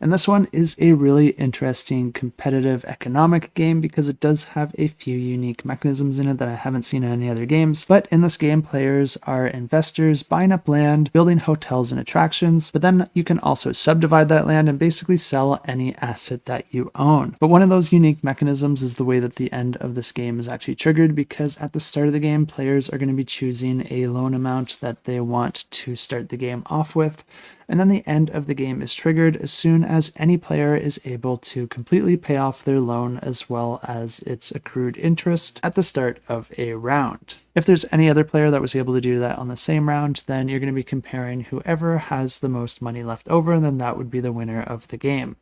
And this one is a really interesting competitive economic game because it does have a few unique mechanisms in it that I haven't seen in any other games. But in this game, players are investors buying up land, building hotels and attractions, but then you can also subdivide that land and basically sell any asset that you own. But one of those unique mechanisms is the way that the end of this game is actually triggered, because at the start of the game, players are going to be choosing a loan amount that they want to start the game off with. And then the end of the game is triggered as soon as any player is able to completely pay off their loan as well as its accrued interest at the start of a round. If there's any other player that was able to do that on the same round, then you're going to be comparing whoever has the most money left over, and then that would be the winner of the game.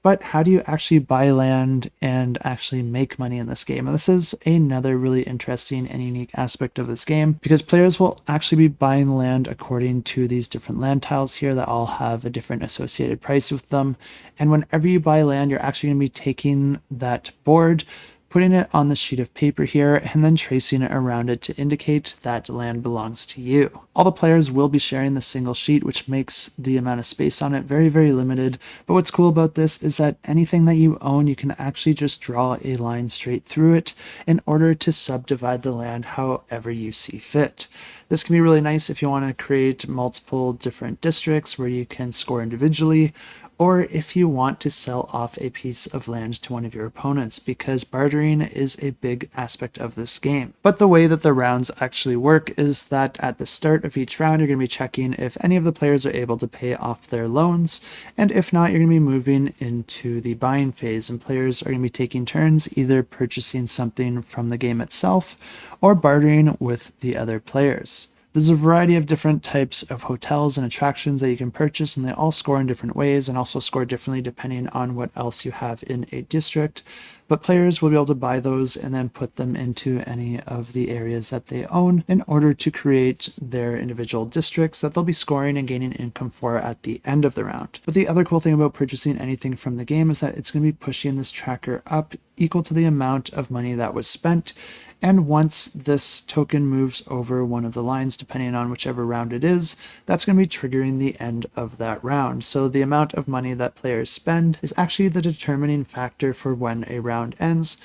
But how do you actually buy land and actually make money in this game? And this is another really interesting and unique aspect of this game, because players will actually be buying land according to these different land tiles here that all have a different associated price with them. And whenever you buy land, you're actually going to be taking that board, putting it on the sheet of paper here, and then tracing it around it to indicate that land belongs to you. All the players will be sharing the single sheet, which makes the amount of space on it very, very limited. But what's cool about this is that anything that you own, you can actually just draw a line straight through it in order to subdivide the land however you see fit. This can be really nice if you want to create multiple different districts where you can score individually, or if you want to sell off a piece of land to one of your opponents, because bartering is a big aspect of this game. But the way that the rounds actually work is that at the start of each round, you're going to be checking if any of the players are able to pay off their loans, and if not, you're going to be moving into the buying phase, and players are going to be taking turns either purchasing something from the game itself or bartering with the other players. There's a variety of different types of hotels and attractions that you can purchase, and they all score in different ways and also score differently depending on what else you have in a district. But players will be able to buy those and then put them into any of the areas that they own in order to create their individual districts that they'll be scoring and gaining income for at the end of the round. But the other cool thing about purchasing anything from the game is that it's going to be pushing this tracker up equal to the amount of money that was spent. And once this token moves over one of the lines, depending on whichever round it is, that's going to be triggering the end of that round. So the amount of money that players spend is actually the determining factor for when a round ends.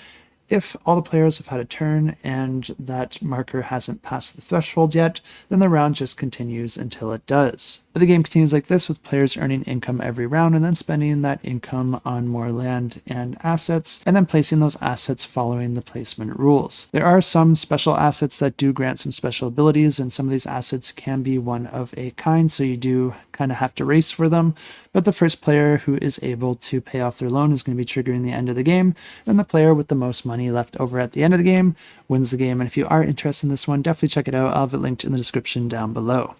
If all the players have had a turn and that marker hasn't passed the threshold yet, then the round just continues until it does. But the game continues like this, with players earning income every round and then spending that income on more land and assets, and then placing those assets following the placement rules. There are some special assets that do grant some special abilities, and some of these assets can be one of a kind, so you do kind of have to race for them. But the first player who is able to pay off their loan is going to be triggering the end of the game, and the player with the most money left over at the end of the game wins the game. And if you are interested in this one, definitely check it out. I'll have it linked in the description down below.